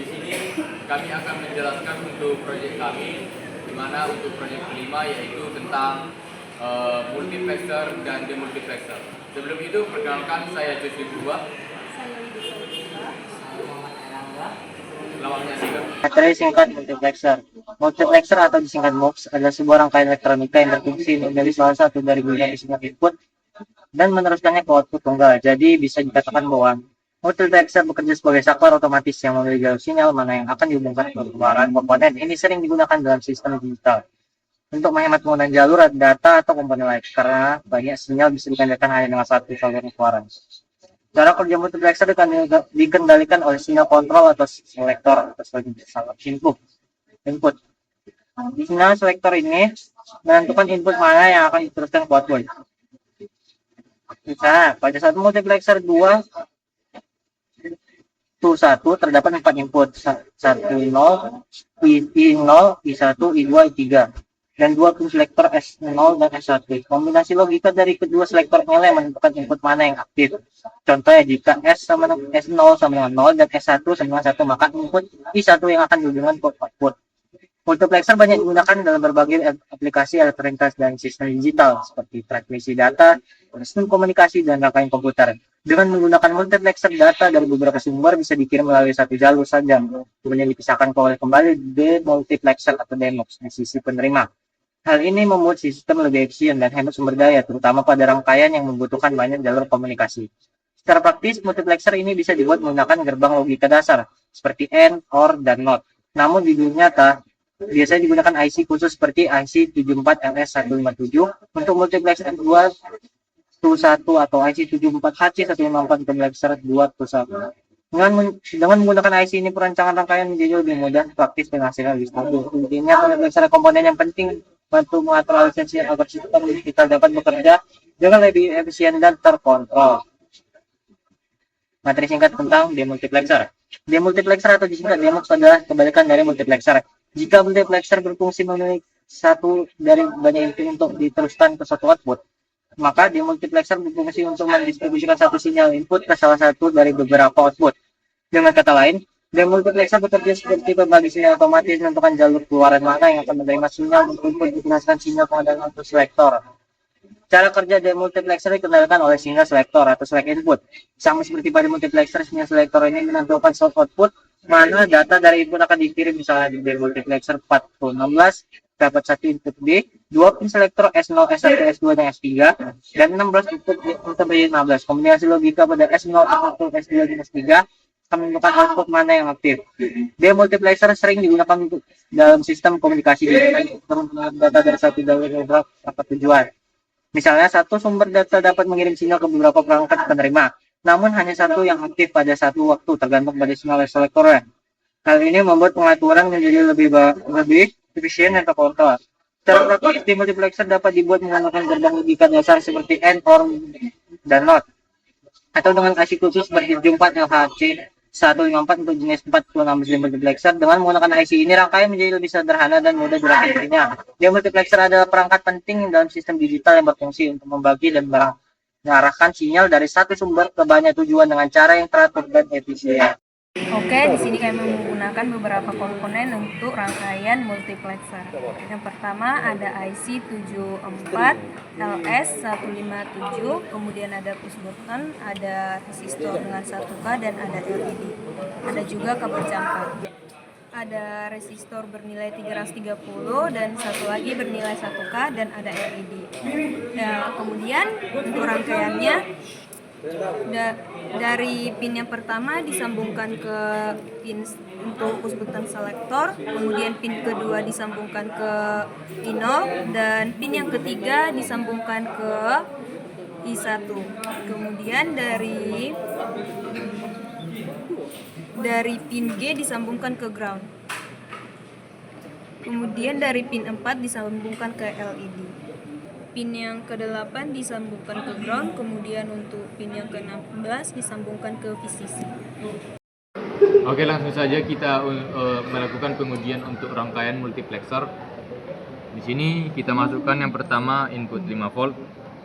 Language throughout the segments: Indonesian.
sini kami akan menjelaskan untuk proyek kami, di mana untuk proyek kelima yaitu tentang multiplexer dan demultiplexer. Sebelum itu, perkenalkan saya Joseph Buba. Saya Lisa Lisa. Saya Muhammad Erlangga. Selamat menyaksikan. Materi singkat multiplexer. Multiplexer atau disingkat MUX adalah sebuah rangkaian elektronika yang berfungsi dari salah satu dari berbagai sinyal input dan meneruskannya ke output tunggal. Jadi bisa dikatakan bahwa multiplexer bekerja sebagai saklar otomatis yang memiliki jalur sinyal mana yang akan dihubungkan ke keluaran komponen. Ini sering digunakan dalam sistem digital untuk menghemat penggunaan jalur data atau komponen lain karena banyak sinyal bisa dikendalikan hanya dengan satu saluran keluaran. Cara kerja multiplexer dikendalikan oleh sinyal kontrol atau selektor atau input. Sinyal selektor ini menentukan input mana yang akan diteruskan ke output. Misalnya, pada satu multiplexer 2 1 terdapat 4 input, 1 0, I0, I1, I2, I3, dan 2 pin selektor S0 dan S1. Kombinasi logika dari kedua selektor inilah yang menentukan input mana yang aktif. Contohnya, jika S0 sama dengan 0 dan S1 sama dengan 1, maka input I1 yang akan dihubungkan ke output. Multiplexer banyak digunakan dalam berbagai aplikasi elektronika dan sistem digital seperti transmisi data, sistem komunikasi, dan rangkaian komputer. Dengan menggunakan multiplexer, data dari beberapa sumber bisa dikirim melalui satu jalur saja, kemudian dipisahkan kembali demultiplexer atau demux di sisi penerima. Hal ini membuat sistem lebih efisien dan hemat sumber daya, terutama pada rangkaian yang membutuhkan banyak jalur komunikasi. Secara praktis, multiplexer ini bisa dibuat menggunakan gerbang logika dasar, seperti AND, OR, dan NOT. Namun di dunia nyata, biasanya digunakan IC khusus seperti IC 74LS157 untuk multiplexer 221 atau IC 74HC154 multiplexer 221. Dengan menggunakan IC ini, perancangan rangkaian menjadi lebih mudah, praktis, dan hasilnya lebih stabil. Intinya, multiplexer komponen yang penting untuk mengatur aliransi agar sistem digital dapat bekerja dengan lebih efisien dan terkontrol. Materi singkat tentang demultiplexer. Demultiplexer atau disingkat demux adalah kebalikan dari multiplexer. Jika multiplexer berfungsi memiliki satu dari banyak input untuk diteruskan ke suatu output, maka demultiplexer berfungsi untuk mendistribusikan satu sinyal input ke salah satu dari beberapa output. Dengan kata lain, demultiplexer bekerja seperti pembagi sinyal otomatis menentukan jalur keluaran mana yang akan menerima sinyal input digunakan sinyal pengendalian untuk selektor. Cara kerja demultiplexer dikendalikan oleh sinyal selektor atau select input. Sama seperti pada multiplexer, sinyal selektor ini menentukan source output mana data dari input akan dikirim. Misalnya di demultiplexer 4016 dapat satu input D, 2 pin selektor S0, S1, S2, dan S3, dan 16 input sampai 15. Kombinasi logika pada S0, S1, S2, dan S3 akan menentukan output mana yang aktif. Demultiplexer sering digunakan untuk dalam sistem komunikasi data dari satu jalur ke beberapa tujuan. Misalnya, satu sumber data dapat mengirim sinyal ke beberapa perangkat penerima, namun hanya satu yang aktif pada satu waktu, tergantung pada sinyal selektornya. Hal ini membuat pengaturan menjadi lebih efisien dan terkontrol. Secara praktis, demultiplexer dapat dibuat menggunakan gerbang logika dasar seperti AND, OR, dan NOT, atau dengan IC khusus seperti 74LHC 154 untuk jenis 4016 demultiplexer. Dengan menggunakan IC ini, rangkaian menjadi lebih sederhana dan mudah dirakitnya. Demultiplexer adalah perangkat penting dalam sistem digital yang berfungsi untuk membagi dan mengarahkan sinyal dari satu sumber ke banyak tujuan dengan cara yang teratur dan efisien. Oke, di sini kami menggunakan beberapa komponen untuk rangkaian multiplexer. Yang pertama ada IC 74LS157, kemudian ada push button, ada resistor dengan 1K, dan ada LED. Ada juga kabel jangkar. Ada resistor bernilai 330 dan satu lagi bernilai 1K, dan ada LED. Nah, kemudian untuk rangkaiannya, dari pin yang pertama disambungkan ke pin untuk push button selektor, kemudian pin kedua disambungkan ke I0, dan pin yang ketiga disambungkan ke I1. Kemudian dari pin G disambungkan ke ground. Kemudian dari pin 4 disambungkan ke LED. Pin yang ke-8 disambungkan ke ground, kemudian untuk pin yang ke-16 disambungkan ke VCC. Oke, langsung saja kita melakukan pengujian untuk rangkaian multiplexer. Di sini kita masukkan yang pertama input 5 volt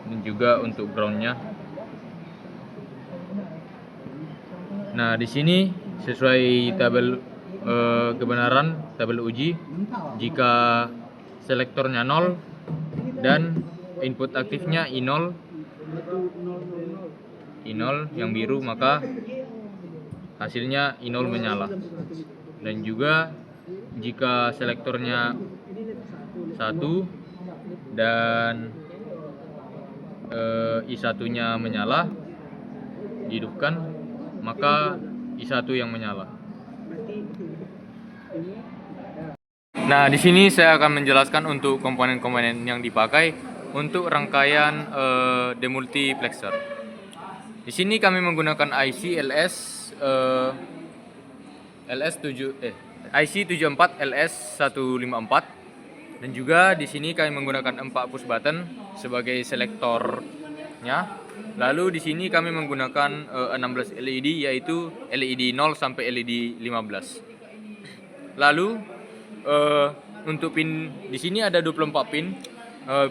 dan juga untuk groundnya. Nah, di sini sesuai tabel kebenaran tabel uji jika selektornya 0 dan input aktifnya I0 yang biru, maka hasilnya I0 menyala. Dan juga jika selektornya 1 dan I1 nya menyala, dihidupkan, maka I1 yang menyala. Nah, di sini saya akan menjelaskan untuk komponen-komponen yang dipakai untuk rangkaian demultiplexer. Di sini kami menggunakan IC IC74 LS154, dan juga di sini kami menggunakan 4 push button sebagai selektornya. Lalu di sini kami menggunakan 16 LED, yaitu LED 0 sampai LED 15. Lalu untuk pin di sini ada 24 pin.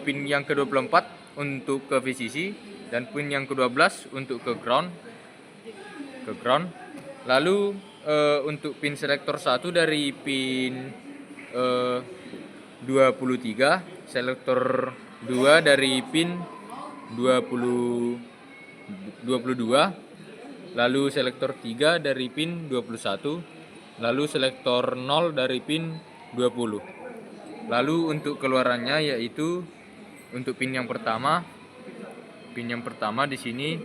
Pin yang ke-24 untuk ke VCC dan pin yang ke-12 untuk ke ground. Lalu untuk pin selektor 1 dari pin 23, selektor 2 dari pin 22, lalu selektor 3 dari pin 21, lalu selektor 0 dari pin 20. Lalu untuk keluarannya yaitu untuk pin yang pertama di sini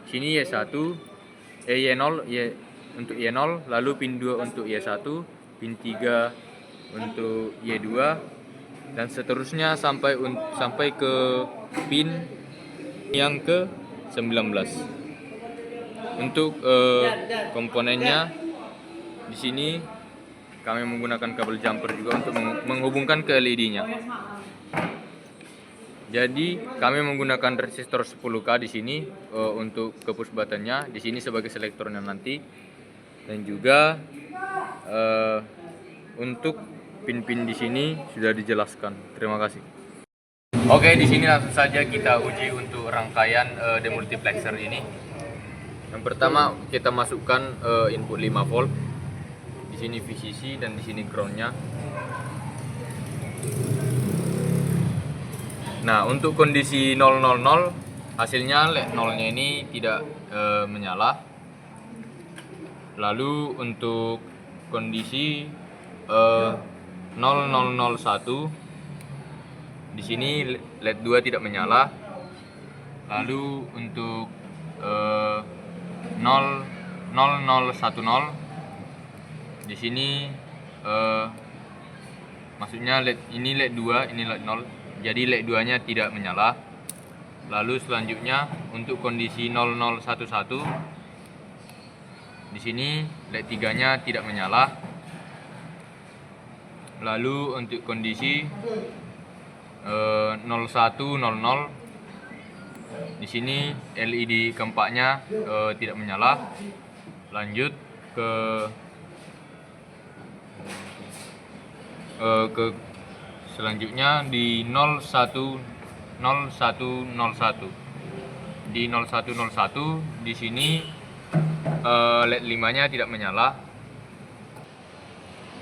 sini Y1, Y0 untuk Y0, lalu pin 2 untuk Y1, pin 3 untuk Y2, dan seterusnya sampai ke pin yang ke-19. Untuk komponennya di sini kami menggunakan kabel jumper juga untuk menghubungkan ke LED-nya. Jadi kami menggunakan resistor 10K di sini untuk ke push button-nya, di sini sebagai selektornya nanti, dan juga untuk pin-pin di sini sudah dijelaskan. Terima kasih. Oke, di sini langsung saja kita uji untuk rangkaian demultiplexer ini. Yang pertama kita masukkan input 5 volt. Di sini VCC dan di sini ground-nya. Nah, untuk kondisi 000 hasilnya LED 0-nya ini tidak menyala. Lalu untuk kondisi 0001 di sini LED 2 tidak menyala. Lalu untuk 0010 di sini maksudnya LED ini LED 2, ini LED 0. Jadi LED 2-nya tidak menyala. Lalu selanjutnya untuk kondisi 0011 di sini LED 3-nya tidak menyala. Lalu untuk kondisi 0100 di sini LED keempatnya tidak menyala. Lanjut ke selanjutnya di 0101. Di 0101 di sini LED 5-nya tidak menyala.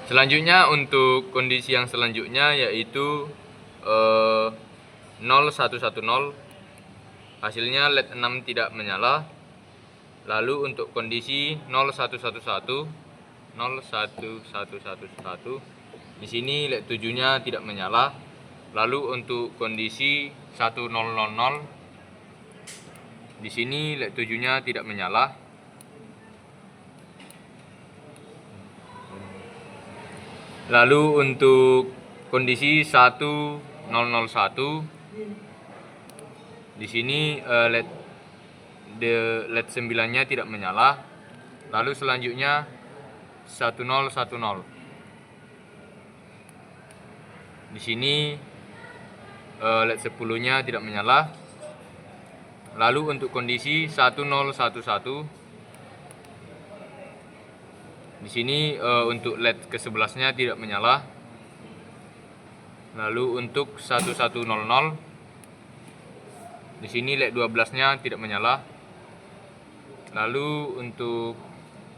Selanjutnya untuk kondisi yang selanjutnya yaitu 0110, hasilnya LED 6 tidak menyala. Lalu untuk kondisi 0111 di sini LED 7-nya tidak menyala. Lalu untuk kondisi 1000 di sini LED 7-nya tidak menyala. Lalu untuk kondisi 1001 di sini LED 9-nya tidak menyala. Lalu selanjutnya 1010 di sini LED 10-nya tidak menyala. Lalu untuk kondisi 1011 di sini untuk LED ke-11-nya tidak menyala. Lalu untuk 1100 di sini LED 12-nya tidak menyala. Lalu untuk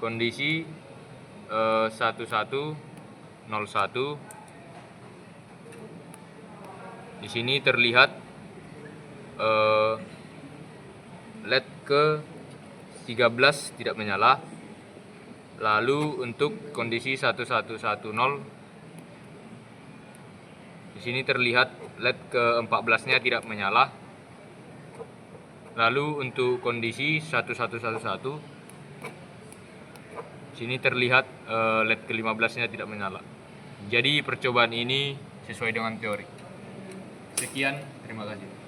kondisi 1101. Di sini terlihat LED ke 13 tidak menyala. Lalu untuk kondisi 1110, di sini terlihat LED ke 14-nya tidak menyala. Lalu untuk kondisi 1111, di sini terlihat LED ke 15-nya tidak menyala. Jadi percobaan ini sesuai dengan teori. Sekian, terima kasih.